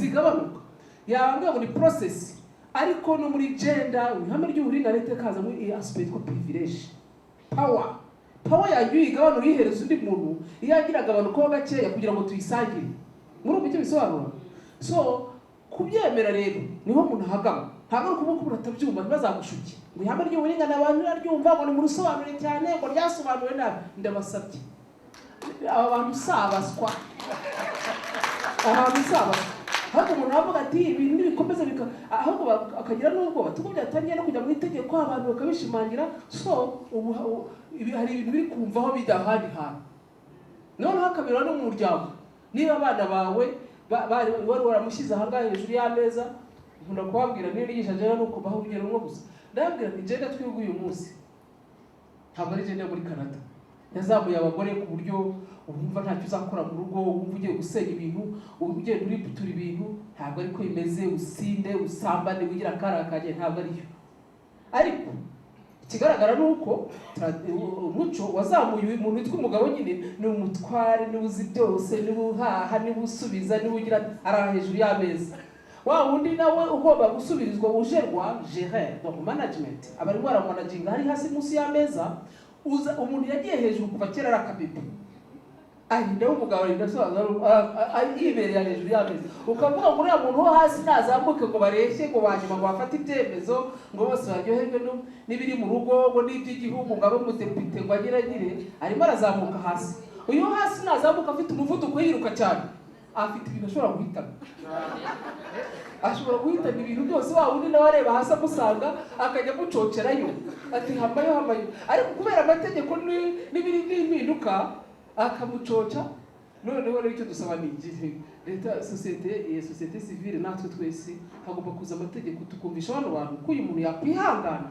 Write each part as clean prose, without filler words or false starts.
zigabanuka yambwiye ngo ni process ariko no muri gender ihame ry'uburinganire kaza muri aspect ko privilege power yanyu igabanura ihereza undi muntu iyagira agabanuka gakeya kugira ngo tuyisangire muri ubu cyo bisobanura so kubyemera rero niho umuntu ahagama ntabwo ari ukuvuga ko uratabyumva ntibazagushuke ngo ihame ry'uburinganire abantu baryumva ngo ni mu rusobanure cyane ngo ryasobanuwe nabi ndabasabye aba bantu sabaswa ahubwo umuntu avuga ati ibintu bikomeza ahubwo akagira n'ubwoba tuko byatangiye no kujya mu itegeko abantu bakabishimangira so hari ibintu biri kumvaho bijya ahandi hantu noneho akabera no mu muryango niba abana bawe wari waramushyize ahangaha hejuru y'ameza nkunda kubabwira niyo nigisha jena nuko baho urugero rumwe gusa ndababwira nti jenda twiga uyu munsi ntabwo ari jenda muri Canada yazamuye abagore ku buryo wumva ntacyo uzakora mu rugo wumva ugiye gusenya ibintu ugiye uriputura ibintu ntabwo ariko imeze usinde usambane wigira akarakaje ntabwo ariyo ariko ikigaragara nuko umuco wazamuye umuntu witwa umugabo nyine ni umutware ni uzi byose ni uhaha ni usubiza ni ugira ara hejuru y'ameza wa wundi nawe ugomba gusubirizwa ujerwa gérer donc management abari mwara managing hari hasi munsi y'ameza umuntu yagiye hejuru kuva kera rakabibi ahinda umugabo arinda yibereye hejuru y'ameza ukavuga ngo uriya muntu wo hasi nazamuke ngo bareshye ngo banyuma ngo bafate ibyemezo ngo bose baryoherwe n'ibiri mu rugo ngo n'iby'igihugu ngo abe umudepite ngo agiragire arimo arazamuka hasi uyu hasi nazamuka afite umuvuduko yiruka cyane afite ibintu ashobora guhitana ibintu byose wa wundi nawe areba hasi amusanga akajya amucocerayo ati hamayo ariko kubera amategeko n'ibiri n'impinduka akamucoca noneho rero icyo dusaba ni igihe leta societe civile natwe twese hagomba kuza amategeko tukumvisha abantu ko uyu muntu yakwihangana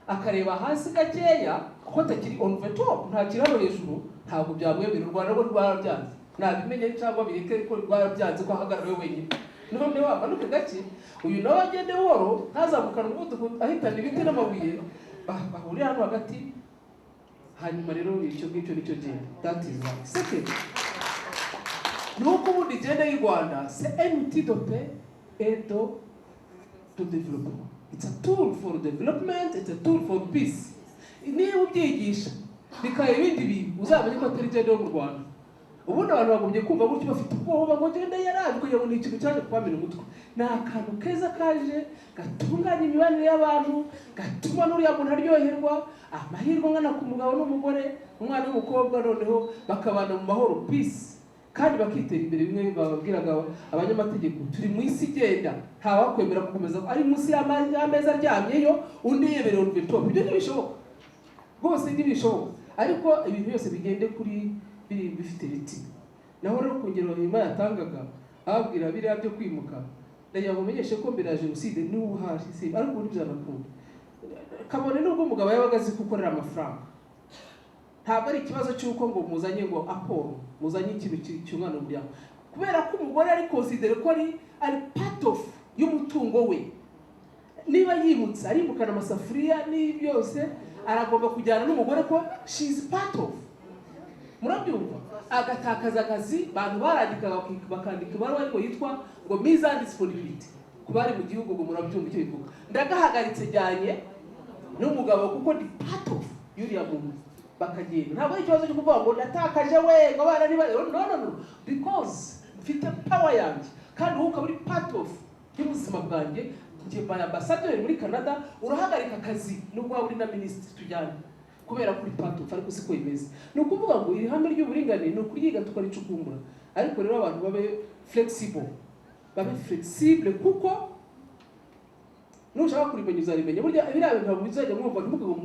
akareba hasi gakeya kuko atakiri on the top nta kiraro hejuru ntabwo byamwemerera u Rwanda rwo rwarabyanze nabimenye cyangwa bireke ko rwarabyanze ko ahagarara wenyine none wamanuke gake uyu nawe agende buhoro ntazamukana umuvuduko ahitana ibiti n'amabuye bahurira hano hagati hanyuma rero icyo ngicyo nicyo genda that is one second nuko ubundi genda y'u Rwanda c'est un outil de paix et de développement. It's a tool for development, it's a tool for peace. Niba ubyigisha bikaye ibindi bintu uzamenye ko atari genda yo mu Rwanda ubundi abantu bagomye kumva gutyo bafite ubwoba ngo genda yaraje kugira ngo ni ikintu cyaje kwamira umutwe ni akantu keza kaje gatunganya imibanire y'abantu gatuma n'uriya muntu aryoherwa amahirwe angana ku mugabo n'umugore umwana w'umukobwa noneho bakabana mu mahoro peace kandi bakitera imbere bimwe bababwiraga abanyamategeko turi mu isi igenda ntawakwemera gukomeza ari munsi y'ameza aryamyeyo undi yebereye on the top ibyo ntibishoboka rwose ntibishoboka ariko ibintu byose bigende kuri bifite biti naho rero kongera nyuma yatangaga ababwira biriya byo kwimuka ndagira ngo menyeshe ko mbere ya jenoside n'ubu hasi ariko ubundi byanakunda kabone n'ubwo umugabo yabaga azi gukorera amafaranga ntabwo ari ikibazo cy'uko ngo muzanye ngo aporo muzanye ikintu cy'umwana w'umuryango kubera ko umugore ari considere ko ari part of y'umutungo we niba yimutse arimukana amasafuriya n'ibyose aragomba kujyana n'umugore ko she is part of murabyumva agatakaza akazi bantu barandikaga bakandika ibaruwa ariko yitwa ngo mise en disponibilité kubari mu gihugu ngo murabyumva icyo bivuga ndagahagaritse jyanye n'umugabo kuko ndi part of yuriya muntu bakagenda ntabwo ari ikibazo cyo kuvuga ngo natakaje we ngo abana ni no because mfite power yanjye kandi wowe ukaba uri part of y'ubuzima bwanjye njye mbaye ambassadeur muri Canada urahagarika akazi nubwo waba uri na ministre tujyane kubera kuri part of ariko siko imeze ni ukuvuga ngo iri hame ry'uburinganire ni ukuriga tukaricukumbura ariko rero abantu babe flexible kuko nushaka kurimenya uzarimenya burya biriya bintu ntabwo bizajya mwumva ntimugabo mu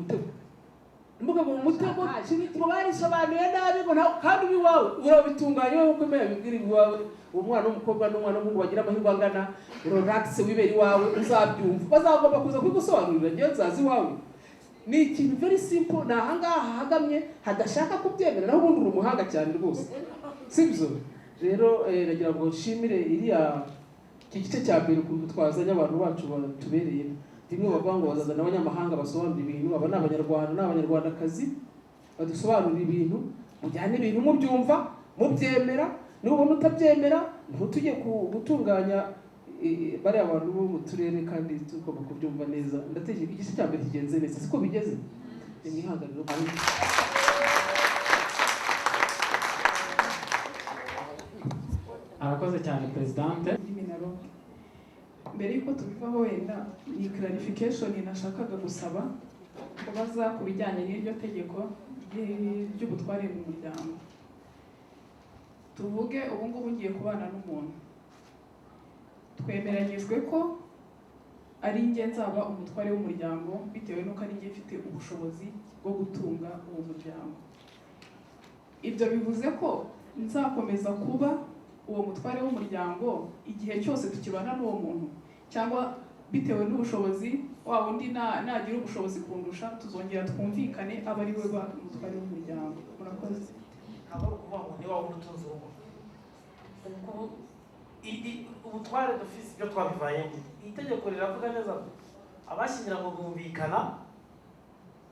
mutego kintu barisobanuye nabi ngo kandi ubiwawe urabitunganya wowe ukomeye bibwira iwawe umwana w'umukobwa n'umwana w'umuhungu bagira amahirwe angana relax wibera iwawe uzabyumva bazagomba kuza kugusobanurira ngewe nzazi iwawe ni ikintu very simple na ahangaha hagamye hadashaka kubyemera naho ubundi uri umuhanga cyane rwose sibyo rero nagira ngo nshimire iriya iki gice cya mbere ukuntu twazanye abantu bacu batubereye rimwe bavuga ngo bazazana abanyamahanga basobanura ibintu aba ni abanyarwanda n'abanyarwandakazi badusobanurira ibintu mujyane ibintu mubyumva mubyemera n'ubona utabyemera ntutujye gutunganya bariya abantu bo mu turere kandi tugomba kubyumva neza. Ndatekereza igice cya mbere kigenze neza, siko bigeze. Imwihanganiro arakoze cyane Presidente. Mbere yuko tubivaho wenda ni clarification nashakaga gusaba kubaza ku bijyanye n'iryo tegeko ry'ubutware mu muryango. Tuvuge ubu ngubu ngiye kubana n'umuntu, twemeranyijwe ko ari njye nzaba umutware w'umuryango bitewe n'uko ari njye mfite ubushobozi bwo gutunga uwo muryango. Ibyo bivuze ko nzakomeza kuba uwo mutware w'umuryango igihe cyose tukibana n'uwo muntu, cyangwa bitewe n'ubushobozi wa wundi nagira ubushobozi kundusha tuzongera twumvikane aba ari we umutware w'umuryango. Murakoze. Abo kuvuga ngo ni wa wundi utunze urugo. Ubutware dufise ibyo twabivayemo. Itegeko riravuga neza ko abashyingiranywe bumvikana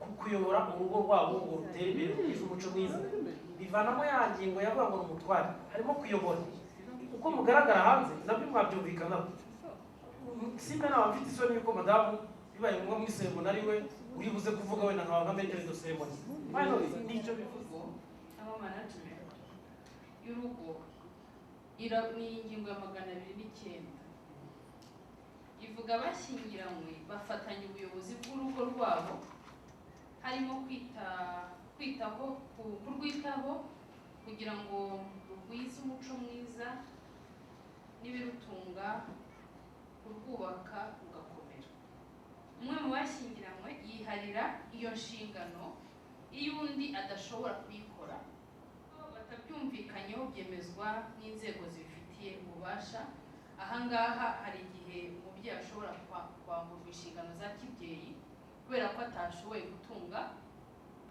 ku kuyobora urugo rwabo ngo rutere imbere rugize umuco mwiza. Bivanamo ya ngingo yavuga ngo umutware harimo kuyobora. Uko mugaragara hanze nabyo mwabyumvikanaho. Simba nawe mfite isoni yuko madamu bibaye ngombwa muri seremoni ari we uri buze kuvuga wenda nkaba nka metero do seremoni. Nicyo bivuze abo management y'urugo ni ingingo ya 209 ivuga abashyingiranywe bafatanya ubuyobozi bw'urugo rwabo, harimo kurwitaho kugira ngo rugwize umuco mwiza n'ibirutunga, kurwubaka rugakomera. Umwe mu bashyingiranywe yiharira iyo nshingano iyo undi adashobora kuyikora. Batabyumvikanyeho byemezwa n'inzego zibifitiye ububasha. Ahangaha hari igihe umubyeyi ashobora kwamburwa inshingano za kibyeyi kubera ko atashoboye gutunga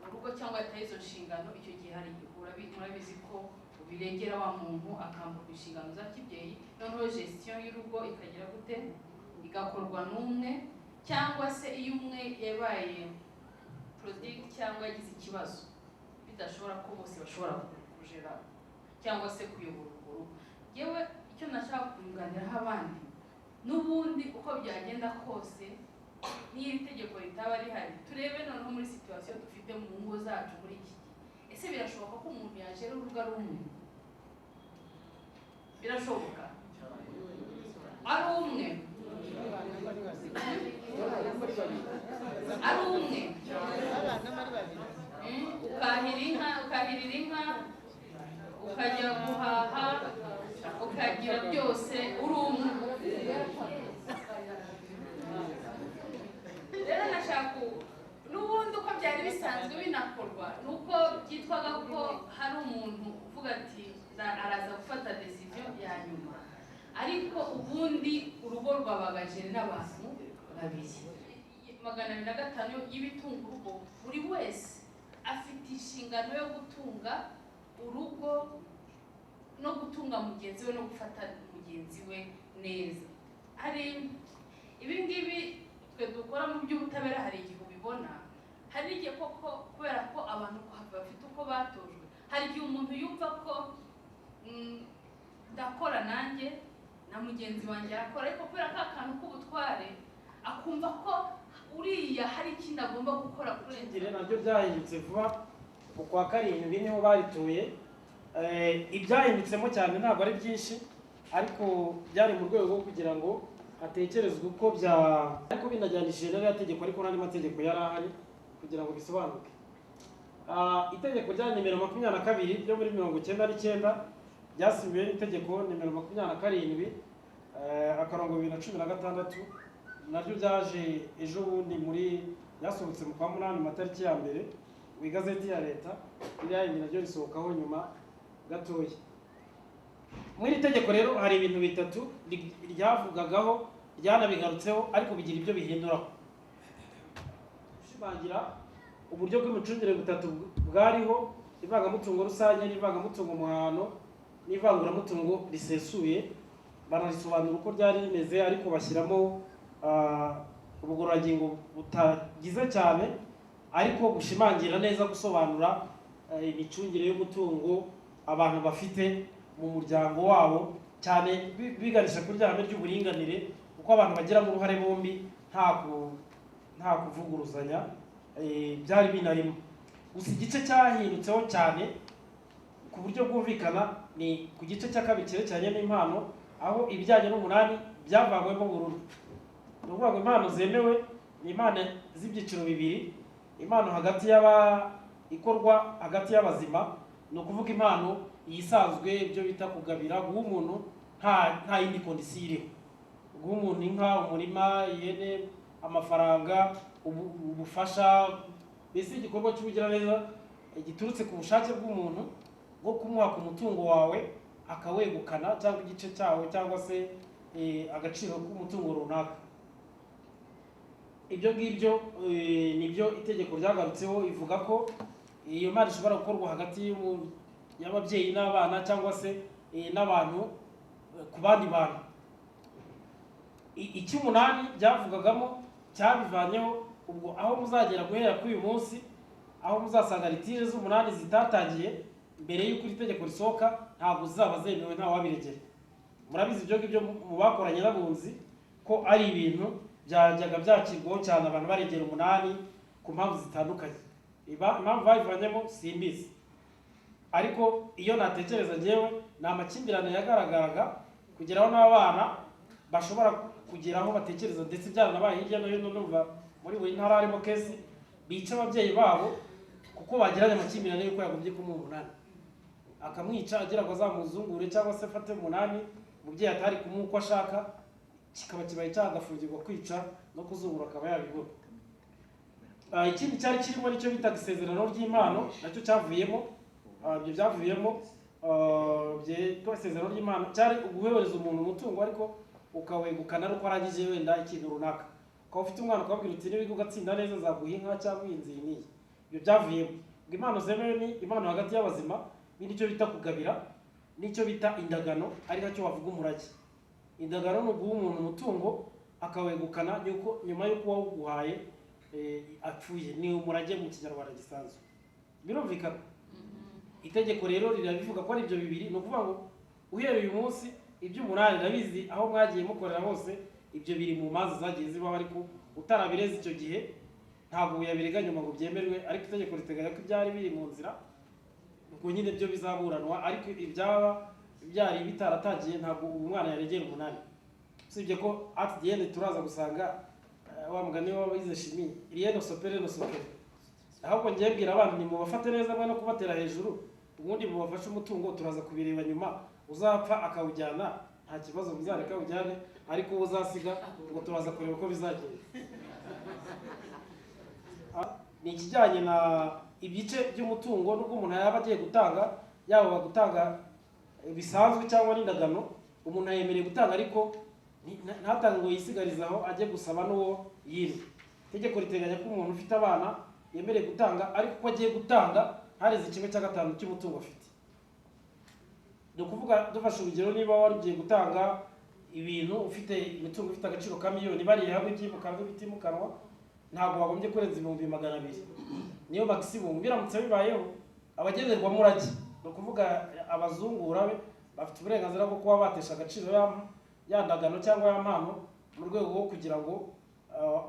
urugo cyangwa yataye izo nshingano. Icyo gihe hari murabizi ko ubirengera wa muntu akamburwa inshingano za kibyeyi, noneho gestion y'urugo ikagira gute, igakorwa n'umwe, cyangwa se iyo umwe yabaye prodigue cyangwa yagize ikibazo bidashobora ko bose bashobora kujera cyangwa se kuyobora urwo rugo. Yewe icyo nashaka kunganiraho abandi, n'ubundi uko byagenda kose n'iri tegeko ritaba rihari, turebe noneho muri situation dufite mu ngo zacu muri iki gihe, ese birashoboka ko umuntu yajera urugo ari umwe? Birashoboka ari umwe? Ari umwe ukahirira inka ukajya guhaha ukagira byose uri umwe. Rero nashaka n'ubundi uko byari bisanzwe binakorwa nuko byitwaga ko hari umuntu uvuga ati araza gufata decision ya nyuma, ariko ubundi urugo rwabagaje n'abantu babiri. 205 y'ibitunga urugo, buri wese afite inshingano yo gutunga urugo no gutunga mugenzi we no gufata mugenzi we neza. Hari ibi ngibi twe dukora mu by'ubutabera, hari igihe ubibona, hari igihe koko kubera ko abantu bafite uko batojwe, hari igihe umuntu yumva ko ndakora nanjye na mugenzi wanjye arakora, ariko kubera ko akantu k'ubutware akumva ko uriya hari ikindi agomba gukora kurengera. Nabyo byahindutse vuba ukwa karindwi niho barituye. Ibyahindutsemo cyane ntabwo ari byinshi, ariko byari mu rwego rwo kugira ngo hatekerezwe uko ariko binajyanishije n'aya tegeko, ariko n'andi mategeko yari ahari kugira ngo bisobanuke. Itegeko rya nimero 22 ryo muri 1999 ryasimbuwe n'itegeko nimero 27 akarongo 2016, naryo byaje ejo bundi yasohotse mu kwa munani matariki ya mbere mu igazeti ya leta, iriya naryo risohokaho nyuma gatoya. Muri itegeko rero hari ibintu bitatu ryavugagaho, ryanabigarutseho, ariko bigira ibyo bihinduraho. Gushimangira uburyo bw'imicungire butatu bwariho: ivangamutungo rusange, n'ivangamutungo muhano, n'ivanguramutungo risesuye. Banarisobanura uko ryari rimeze, ariko bashyiramo ubugororangingo butagize cyane, ariko bushimangira neza gusobanura imicungire y'umutungo abantu bafite mu muryango wabo cyane biganisha kuri rya hame ry'uburinganire, uko abantu bagiramo uruhare bombi nta kuvuguruzanya, byari binarimo. Gusa igice cyahindutseho cyane ku buryo bwumvikana ni ku gice cya kabiri cyerekeranye n'impano, aho ibijyanye n'umunani byavanywemo burundu. Ni ukuvuga ngo impano zemewe ni impano z'ibyiciro bibiri, impano ikorwa hagati y'abazima, ni ukuvuga impano iyisanzwe, ibyo bita kugabira, guha umuntu nta yindi kondisiyo iriho, guha umuntu inka, umurima, ihene, amafaranga, ubufasha, mbese igikorwa cy'ubugiraneza giturutse ku bushake bw'umuntu bwo kumuha ku mutungo wawe akawegukana, cyangwa igice cyawe, cyangwa se agaciro k'umutungo runaka. Ibyo ngibyo nibyo itegeko ryagarutseho, ivuga ko iyo mari ishobora gukorwa hagati y'ababyeyi n'abana, cyangwa se n'abantu ku bandi bantu. Icy'umunani byavugagamo cyabivanyeho, ubwo aho muzagera guhera kuri uyu munsi, aho muzasanga litire z'umunani zitatangiye mbere y'uko iri tegeko risohoka, ntabwo zizaba zemewe, nta wabiregera. Murabizi ibyo ngibyo mu bakoranye n'abunzi ko ari ibintu byajyaga byakirwaho cyane, abantu baregera umunani ku mpamvu zitandukanye. Impamvu babivanyemo simbizi, ariko iyo natekereza njyewe ni amakimbirane yagaragaraga kugeraho n'abana bashobora kugeraho batekereza, ndetse byaranabaye hirya no hino, numva muri buri ntara harimo kesi bica ababyeyi babo kuko bagiranye amakimbirane y'uko yagombye kumuha umunani, akamwica agira ngo azamuzungure, cyangwa se afate umunani umubyeyi atari kumuha uko ashaka, kikaba kibaye cyagafungirwa kwica no kuzungura akaba yabibura. Ikindi cyari kirimo nicyo bitaga isezerano ry'impano, nacyo cyavuyemo. Ibyo byavuyemo isezerano ry'impano cyari uguhereza umuntu umutungo, ariko ukawegukana ari uko arangije wenda ikintu runaka. Ukaba ufite umwana ukababwira uti niba ugatsinda neza nzaguha inka cyangwa inzu iyi n'iyi. Ibyo byavuyemo. Impano zemewe ni impano hagati y'abazima, n'icyo bita kugabira, n'icyo bita indagano, ari nacyo wavuga umurage. Indagano ni uguha umuntu umutungo akawegukana nyuma y'uko wawuguhaye apfuye, ni umurage mu kinyarwanda gisanzwe. Birumvikana. Itegeko rero rirabivuga ko ari ibyo bibiri, ni ukuvuga ngo uhereye uyu munsi iby'umunani ndabizi aho mwagiye mukorera hose ibyo biri mu manza zagiye zibaho, ariko utarabireze icyo gihe ntabwo yabirega nyuma ngo byemerwe, ariko itegeko riteganya ko ibyari biri mu nzira ubwo nyine byo bizaburanwa, ariko ibyaba byari bitaratangiye ntabwo ubu mwana yaregera umunani. Usibye ko at the end turaza gusanga wa mugani w'abize shimi rien sopere no sopere, ahubwo ngiye bwira abantu ni mubafate neza mwe no kubatera hejuru, ubundi mubafashe umutungo turaza kubireba nyuma, uzapfa akawujyana nta kibazo muzareka ujyane, ariko uzasiga ngo turaza kureba uko bizagenda. Ni ikijyanye na ibice by'umutungo n'ubwo umuntu yaba agiye gutanga, yaba gutanga bisanzwe cyangwa n'indagano, umuntu yemereye gutanga, ariko ntatange ngo yisigarize aho ajye gusaba n'uwo yiri. Itegeko riteganya ko umuntu ufite abana yemereye gutanga, ariko ko agiye gutanga hareze 1/5 cy'umutungo afite. Ni ukuvuga dufashe urugero, niba wari ugiye gutanga ibintu ufite imitungo ifite agaciro ka miliyoni, bariye hamwe ibyimukanwa n'ibitimukanwa, ntabwo wagombye kurenza 200,000. Niyo maximum. Biramutse bibayeho abagenerwa murage, ni ukuvuga abazungura be bafite uburenganzira bwo kuba batesha agaciro yandagano cyangwa yampano, mu rwego rwo kugira ngo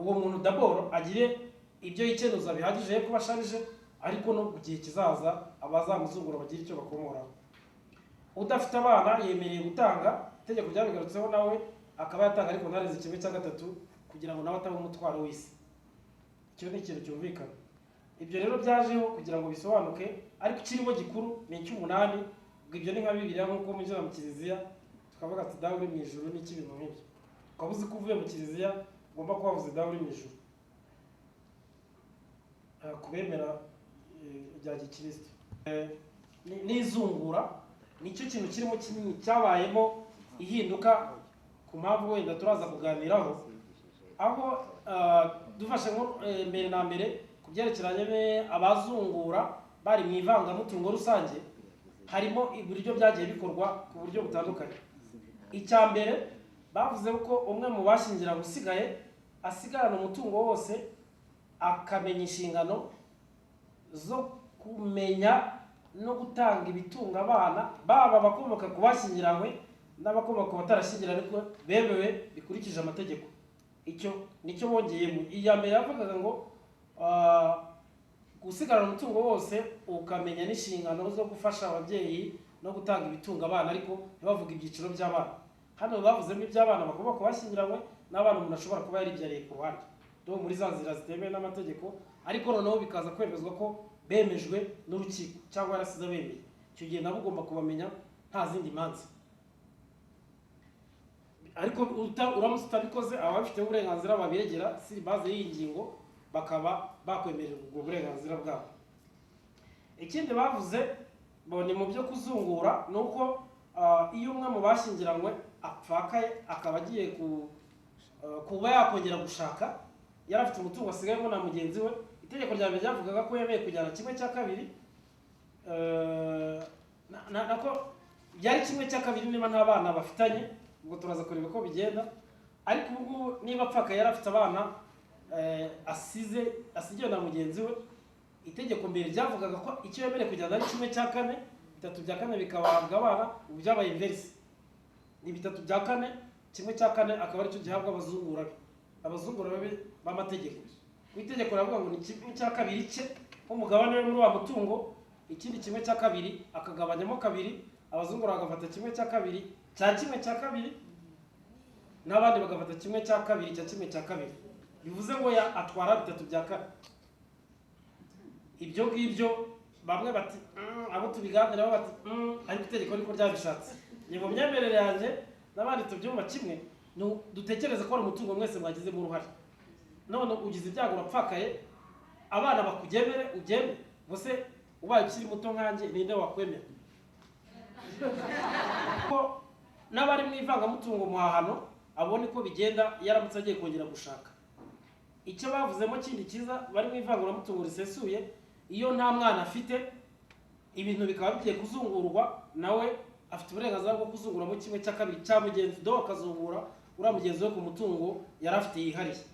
uwo muntu d'abord agire ibyo yikenuza bihagije yo kuba asharije, ariko no mu gihe kizaza abazamuzungura bagira icyo bakomoraho. Udafite abana yemereye gutanga, itegeko ryabigarutseho nawe akaba yatanga, ariko ntareze 1/3 kugira ngo nawe ataba umutwaro w'isi. Icyo ni ikintu cyumvikana. Ibyo rero byajeho kugira ngo bisobanuke, ariko kirimo gikuru ni icy'umunani. Ubwo ibyo ni nka Bibiliya, nk'uko mwinjira mu kiliziya tukavuga ati dawe uri mu ijuru, n'iki bintu nk'ibyo. Ukaba uzi ko uvuye mu kiliziya ugomba kuba wavuze dawe uri mu ijuru. Kubemera bya gikristo. N'izungura nicyo kintu kirimo kinini cyabayemo ihinduka, ku mpamvu wenda turaza kuganiraho, aho dufashe mbere na mbere ku byerekeranye abazungura bari mu ivangamutungo rusange, harimo uburyo byagiye bikorwa ku buryo butandukanye. Icya mbere bavuze ko umwe mu bashyingiranywe usigaye asigarana umutungo wose, akamenya inshingano zo kumenya no gutanga ibitunga abana, baba abakomoka ku bashyingiranywe n'abakomoka ku batarashyingira ariko bemewe bikurikije amategeko. Icyo nicyo bongeyemo. Iya mbere yavugaga ngo gusigarana umutungo wose ukamenya n'inshingano zo gufasha ababyeyi no gutanga ibitunga abana, ariko ntibavuga ibyiciro by'abana. Hano bavuzemo iby'abana bakomoka ku bashyingiranywe n'abana umuntu ashobora kuba yaribyariye ku ruhande, do muri za nzira zitemewe n'amategeko, ariko noneho bikaza kwemezwa ko bemejwe n'urukiko cyangwa yarasize bemeye. Icyo gihe nabo ugomba kubamenya nta zindi manza. Ariko uramutse utabikoze ababifite uburenganzira babegera siri baze y'iyi ngingo bakaba bakwemerera ubwo burenganzira bwabo. Ikindi bavuze bone mu byo kuzungura nuko iyo umwe mu bashyingiranywe apfakaye akaba agiye kuba yakongera gushaka yari afite umutungo asigayemo na mugenzi we, itegeko rya mbere ryavugaga ko yemeye kujyana kimwe cya kabiri, nako byari kimwe cya kabiri niba nta bana bafitanye, ubwo turaza kureba ko bigenda. Ariko ubu niba apfakaye yari afite abana asigiwe na mugenzi we, itegeko mbere ryavugaga ko icyo yemerewe kujyana ari kimwe cya kane, 3/4 bikabahabwa abana. Ubu byabaye inverse, ni 3/4, kimwe cya kane akaba aricyo gihabwa abazungura be b'amategeko. Ku itegeko riravuga ngo ni kimwe cya kabiri cye nk'umugabane we muri wa mutungo, ikindi kimwe cya kabiri akagabanyamo kabiri, abazungura bagafata kimwe cya kabiri cya kimwe cya kabiri, n'abandi bagafata kimwe cya kabiri cya kimwe cya kabiri. Bivuze ngo atwara 3/4. Ibyo ngibyo bamwe bati abo tubiganiraho bati ariko itegeko niko ryabishatse. Ni mu myemerere yanjye n'abandi tubyumva kimwe, dutekereza ko ari umutungo mwese mwagizemo uruhare. None ugize ibyago urapfakaye, abana bakugemere ugeme, bose ubaye ukiri muto nkanjye ninde wakwemera? Ko n'abari mu ivangamutungo muhahano abone ko bigenda yaramutse agiye kongera gushaka. Icyo bavuzemo kindi kiza bari mu ivanguramutungo risesuye, iyo nta mwana afite ibintu bikaba bigiye kuzungurwa, nawe afite uburenganzira bwo kuzunguramo kimwe cya kabiri cya mugenzi, do akazungura uriya mugenzi we ku mutungo yari afite yihariye,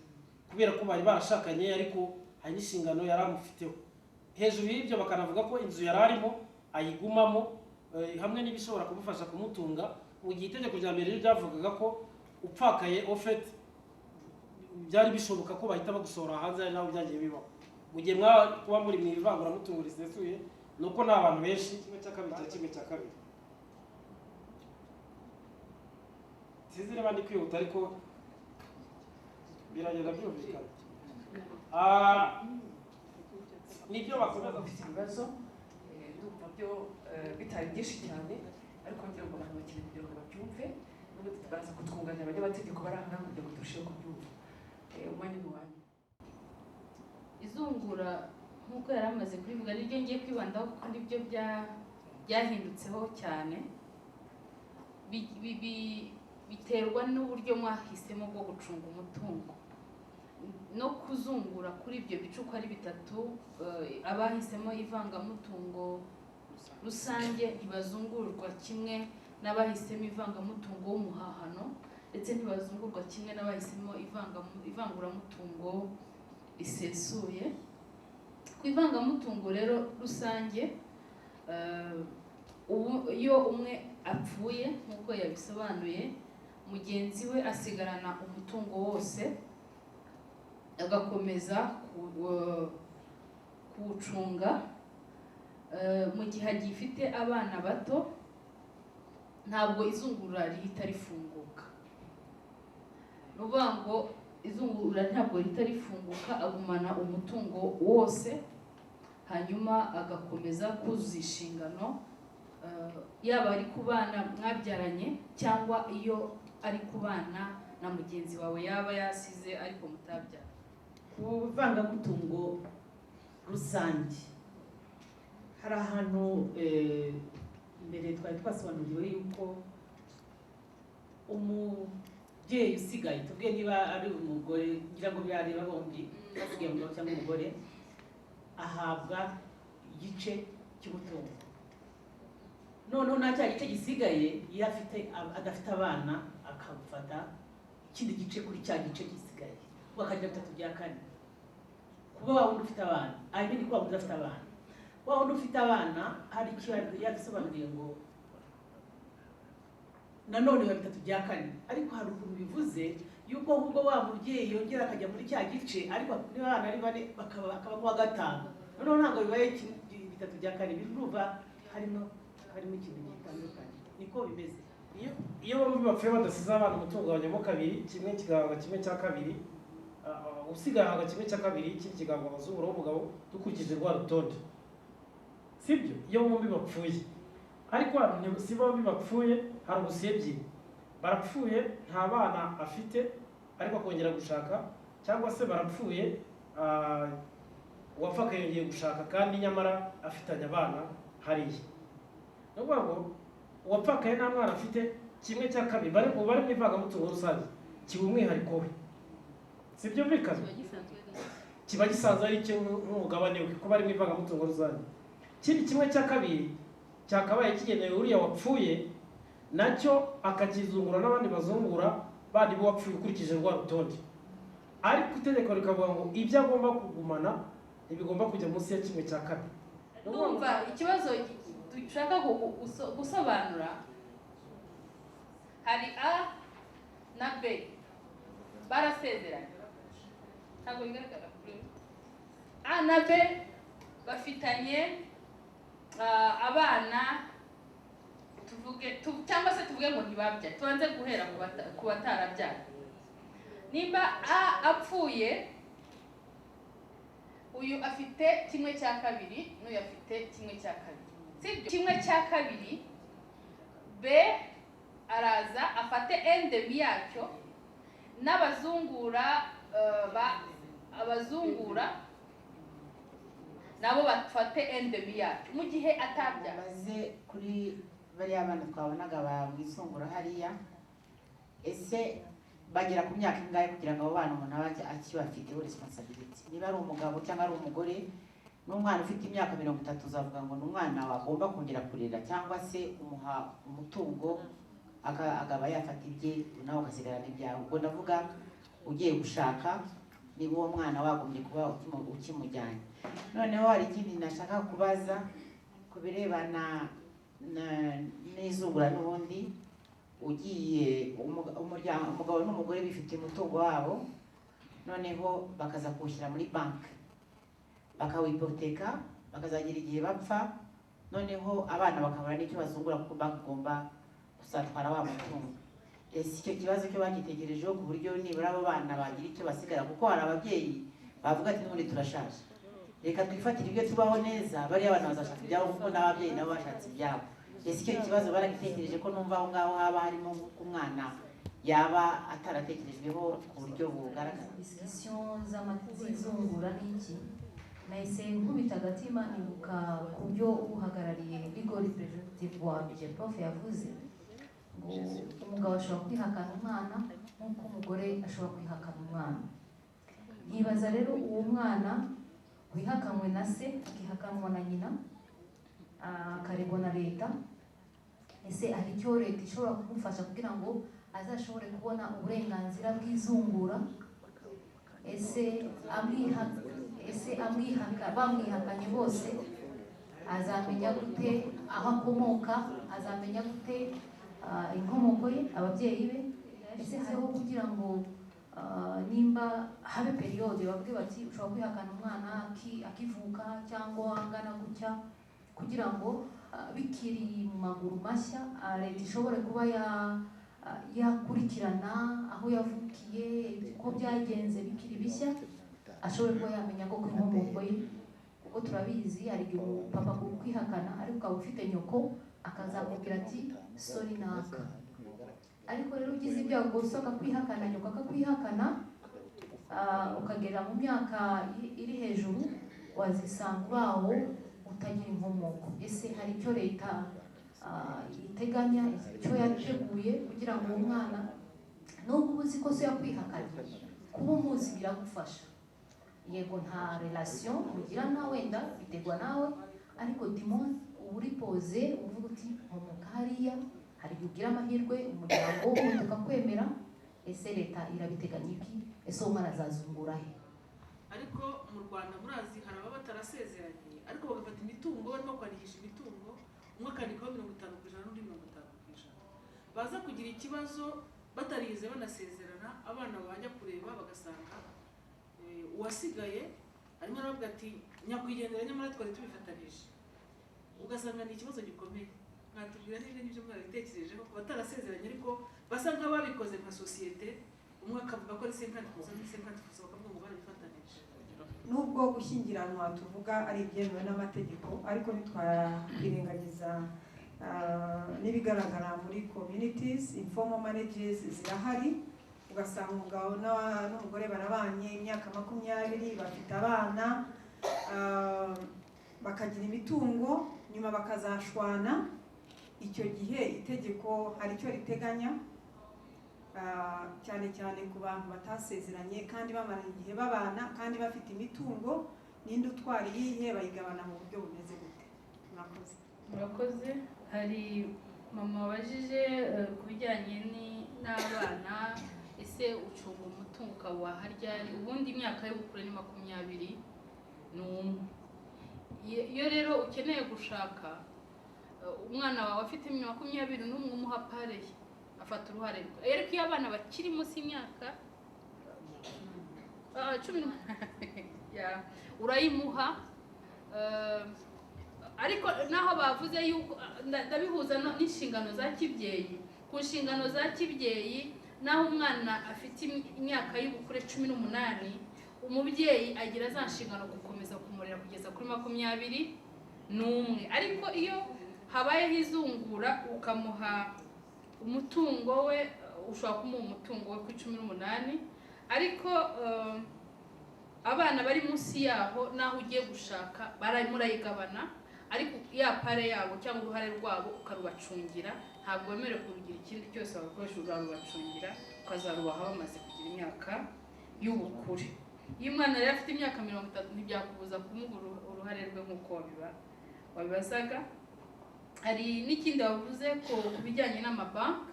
kubera ko bari barashakanye ariko hari n'inshingano yari amufiteho. Hejuru y'ibyo bakanavuga ko inzu yari arimo ayigumamo hamwe n'ibishobora kumufasha kumutunga, mu gihe itegeko rya mbere ryavugaga ko upfakaye ofet byari bishoboka ko bahita bagusohora hanze, ari naho byagiye bibaho. Mu gihe kuba muri mu ivanguramutungo risesuye nuko nta bantu benshi kimwe cya kabiri cya kimwe cya kabiri. Sinzi niba ndi kwihuta ariko biragenda byumvikana. Nibyo bakomeza bafite ibibazo ndumva byo bitari byinshi cyane, ariko ngira ngo abantu bakeneye kugira ngo babyumve, n'ubundi baza kutwunganira abanyamategeko bari aha ngaha kugira ngo turusheho kubyumva. Umwanya ni uwanyu. Izungura nk'uko yari amaze kubivuga niryo ngiye kwibandaho kuko nibyo byahindutseho cyane. Biterwa n'uburyo mwahisemo bwo gucunga umutungo no kuzungura kuri ibyo bice uko ari bitatu. Abahisemo ivangamutungo rusange ntibazungurwa kimwe n'abahisemo ivangamutungo w'umuhahano, ndetse ntibazungurwa kimwe n'abahisemo ivanguramutungo risesuye. Ku ivangamutungo rero rusange, iyo umwe apfuye nk'uko yabisobanuye, mugenzi we asigarana umutungo wose agakomeza kuwucunga mu gihe agifite abana bato. Ntabwo izungura rihita rifunguka, nuvuga ngo izungura ntabwo rihita rifunguka, agumana umutungo wose hanyuma agakomeza kuzuza inshingano, yaba ari ku bana mwabyaranye cyangwa iyo ari ku bana na mugenzi wawe yaba yasize ariko mutabyara. Ku ivangamutungo rusange hari ahantu mbere twari twasobanuriwe yuko umubyeyi usigaye, tubwiye niba ari umugore ngira ngo birareba bombi, basigaye umugabo cyangwa umugore, ahabwa igice cy'umutungo. Noneho nta cya gice gisigaye iyo adafite abana akafata ikindi gice kuri cya gice gisigaye, bakagira 3/4. Kuba wa wundi ufite abana, ni kuba wundi udafite abana. Wa wundi ufite abana hari icyo yabisobanuriye ngo nanone biba 3/4 ariko hari ukuntu bivuze yuko ahubwo wa mubyeyi yongera akajya muri cya gice ariko niba abana ari 4 bakaba mu wa 5 noneho ntabwo bibaye 3/4 biruva harimo ikintu gitandukanye niko bimeze. Iyo bombi bapfuye badasize abana umutungo wanyamo kabiri, kimwe kigabwa kimwe cya kabiri, usigahanga kimwe cya kabiri, ikindi kigabwa abazungura w'umugabo dukurikije rwa rutonde, sibyo? Iyo bombi bapfuye, ariko hano si bombi bapfuye, hari ubusiye ebyiri, barapfuye nta bana afite ariko akongera gushaka, cyangwa se barapfuye uwapfa yongeye gushaka kandi nyamara afitanye abana hariya. Ni ukuvuga ngo uwapfakaye nta mwana afite, kimwe cya kabiri bari mu ivangamutungo rusange kiba umwihariko we, si byo bikaba kiba gisanzwe ari cyo nk'umugabane we kuko bari mu ivangamutungo rusange. Ikindi kimwe cya kabiri cyakabaye kigenewe uriya wapfuye, nacyo akakizungura n'abandi bazungura bandi bo wapfuye ukurikije rwa rutonde, ariko itegeko rikavuga ngo ibyo agomba kugumana ntibigomba kujya munsi ya kimwe cya kabiri. Ndumva ikibazo dushaka gusobanura, hari A na B barasezeranye, ntabwo bigaragara kuri A na B bafitanye abana, cyangwa se tuvuge ngo ntibabyaye, tubanze guhera ku batarabyaye. Nimba A apfuye, uyu afite kimwe cya kabiri n'uyu afite kimwe cya kabiri, sibyo? Kimwe cya kabiri B araza afate endemi yacyo, n'abazungura abazungura nabo bafate endemi yacyo mu gihe atabyaye. Baze kuri bariya bana twabonaga bamwisungura hariya, ese bagera ku myaka ingahe kugira ngo abo bana umuntu aba akibafiteho responsibility? Niba ari umugabo cyangwa ari umugore n'umwana ufite imyaka 30, uzavuga ngo ni umwana wagomba kongera kurera, cyangwa se umuha umutungo agaba yafata ibye nawe ugasigarana ibyawe? Ubwo ndavuga ugiye gushaka niba uwo mwana wagombye kuba ukimujyanye. Noneho hari ikindi nashaka kubaza ku birebana n'izungura n'ubundi, ugiye umugabo n'umugore bifite umutungo wabo, noneho bakaza kuwushyira muri banki bakawipoteka, bakazagira igihe bapfa, noneho abana bakabura n'icyo bazungura kuko banki igomba kuzatwara wa mutungo. Ese icyo kibazo cyo bagitekerejeho ku buryo nibura abo bana bagira icyo basigara? Kuko hari ababyeyi bavuga ati n'ubundi turashaje, reka twifatire ibyo tubaho neza, bariya bana bazashaka ibyabo kuko n'ababyeyi nabo bashatse ibyabo. Ese icyo kibazo baragitekereje? Ko numva aho ngaho haba harimo umwana yaba ataratekerejweho ku buryo bugaragara. Discussion z'izungura n'iki nahise nkubita agatima nibuka ku byo uhagarariye legal representative wa Prof yavuze ngo umugabo ashobora kwihakana umwana nk'uko umugore ashobora kwihakana umwana. Nkibaza rero uwo mwana wihakanwe na se akihakanwa na nyina akaregwa na leta, ese hari icyo leta ishobora kumufasha kugira ngo azashobore kubona uburenganzira bw'izungura? Ese bamwihakanye bose azamenya gute aho akomoka? Azamenya gute inkomoko ye, ababyeyi be? Ese hariho kugira ngo nimba habe periyode bavuge bati ushobora kwihakana umwana akivuka cyangwa angana gutya, kugira ngo bikiri mu maguru mashya leta ishobore kuba yakurikirana aho yavukiye, uko byagenze bikiri bishya, ashobore kuba yamenya ko inkomoko ye. Kuko turabizi hari igihe papa kwihakana ariko ukaba ufite nyoko akazakubwira ati sorry naka, ariko rero ugize ibyago usohoka kwihakana nyoko akakwihakana, ukagera mu myaka iri hejuru wazisanga urawo utagira inkomoko. Ese hari icyo leta iteganya, icyo yateguye kugira ngo umwana nubwo uzi ko se yakwihakanye, kuba umuzi biragufasha? Yego nta relation mugirana wenda biterwa nawe, ariko dimon uba uri poze uvuga uti nkomoka hariya, hari igihe ugira amahirwe umuryango ukakwemera. Ese leta irabiteganya iki? Ese uwo mwana azazungura he? Ariko mu Rwanda murazi hari ababa batarasezeranye ariko bagafata imitungo, barimo kwandikisha imitungo, umwe akandikaho 50% n'undi 50%. baza kugira ikibazo batarize banasezerana, abana bajya kureba bagasanga uwasigaye arimo aravuga ati nyakwigendera nyamara twari tubifatanije, ugasanga ni ikibazo gikomeye. Mwatubwira n'ibyo ngibyo mwabitekerejeho ku batarasezeranye ariko basa nk'ababikoze nka sosiyete, umwe akavuga ko ari senkatifuza n'isenkatifuza bakavuga ngo barabifatanije. Nubwo gushyingiranwa tuvuga ari ibyemewe n'amategeko, ariko ntitwabirengagiza n'ibigaragara muri communities. Informal marriages zirahari, ugasanga umugabo n'umugore barabanye imyaka 20 bafite abana, bakagira imitungo, nyuma bakazashwana. Icyo gihe itegeko hari icyo riteganya, cyane cyane ku bantu batasezeranye kandi bamara igihe babana kandi bafite imitungo, ninde utwara iyihe, bayigabana mu buryo bumeze gute? Murakoze. Murakoze. Hari mama wabajije ku bijyanye n'abana, ese ucunga umutungo ukawuha ryari? Ubundi imyaka y'ubukure ni 21. Iyo rero ukeneye gushaka, umwana wawe afite 21 umuha pareye, afata uruhare rwe. Ariko iyo abana bakiri munsi y'imyaka 10 urayimuha. Ariko naho bavuze yuko ndabihuza n'inshingano za kibyeyi. Ku nshingano za kibyeyi, naho umwana afite imyaka y'ubukure 18, umubyeyi agira za nshingano gukomeza kumurera kugeza kuri 21. Ariko iyo habayeho izungura ukamuha umutungo we, ushobora kumuha umutungo we ku 18. Ariko abana bari munsi yaho naho ugiye gushaka murayigabana, ariko ya pare yabo cyangwa uruhare rwabo ukarubacungira. Ntabwo wemerewe kurugira ikindi cyose wakoresha, uzarubacungira ukazarubaha bamaze kugira imyaka y'ubukure. Iyo umwana yari afite imyaka 30 ntibyakubuza kumuha uruhare rwe nk'uko wabibazaga. Hari n'ikindi bavuze ku bijyanye n'amabanki,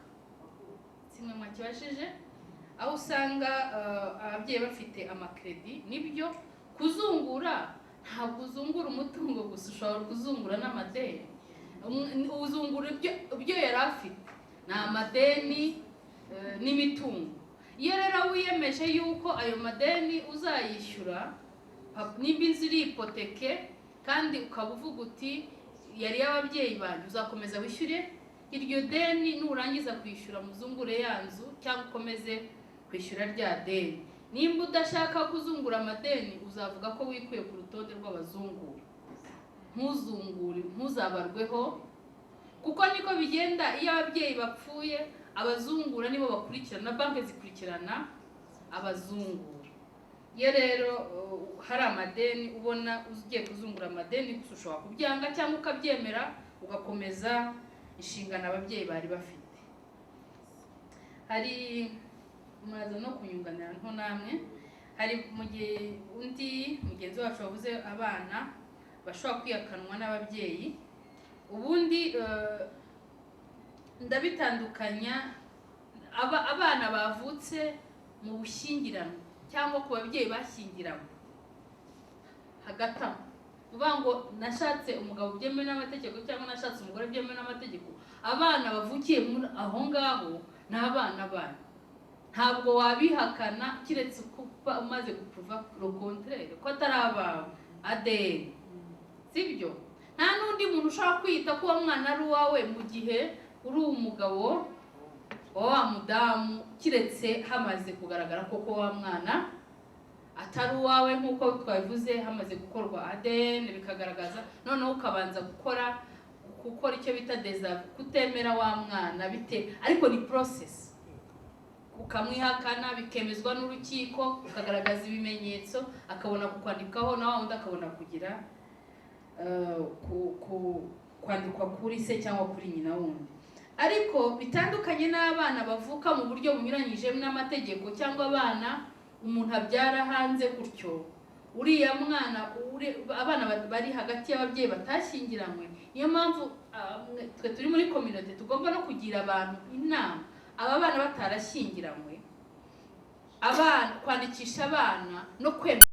kimwe mwakibashije, aho usanga ababyeyi bafite amakredi. Nibyo kuzungura, ntabwo uzungura umutungo gusa, ushobora kuzungura n'amadeni. Uzungura ibyo yari afite, ni amadeni n'imitungo. Iyo rero wiyemeje yuko ayo madeni uzayishyura, nimba inzu iri ipoteke kandi ukaba uvuga uti yari y'ababyeyi banyu, uzakomeza wishyure iryo deni, nurangiza kwishyura muzungure ya nzu cyangwa ukomeze kwishyura rya deni. Nimba udashaka kuzungura amadeni, uzavuga ko wikuye ku rutonde rw'abazungura, ntuzungure, ntuzabarweho, kuko niko bigenda. Iyo ababyeyi bapfuye, abazungura nibo bakurikirana, banki zikurikirana abazungura. Iyo rero hari amadeni ubona ugiye kuzungura amadeni, gusa ushobora kubyanga cyangwa ukabyemera ugakomeza inshingano ababyeyi bari bafite. Hari muraza no kunyunganira nto namwe. Hari mu gihe undi mugenzi wacu wavuze abana bashobora kwiyakanwa n'ababyeyi. Ubundi ndabitandukanya, abana bavutse mu bushyingirano cyangwa ku babyeyi bashyingiranywe hagati aho, uvuga ngo nashatse umugabo byemewe n'amategeko cyangwa nashatse umugore byemewe n'amategeko, abana bavukiye aho ngaho ni abana banyu. Ntabwo wabihakana kiretse kuba umaze gupuruva le contraire ko atari abawe ADN, sibyo? Nta n'undi muntu ushobora kwita ko uwo mwana ari uwawe mu gihe uri umugabo wa mudamu, kiretse hamaze kugaragara koko wa mwana atari uwawe nk'uko twabivuze, hamaze gukorwa ADN bikagaragaza, noneho ukabanza gukora icyo bita desave, kutemera wa mwana bite, ariko ni process, ukamwihakana bikemezwa n'urukiko, ukagaragaza ibimenyetso, akabona kukwandikaho, na wundi akabona kugira kwandikwa kuri se cyangwa kuri nyina wundi. Ariko bitandukanye n'abana bavuka mu buryo bunyuranyije n'amategeko, cyangwa abana umuntu abyara hanze gutyo, uriya mwana abana bari hagati y'ababyeyi batashyingiranywe. Niyo mpamvu twe turi muri community tugomba no kugira abantu inama, aba bana batarashyingiranywe, abana kwandikisha abana no kwemera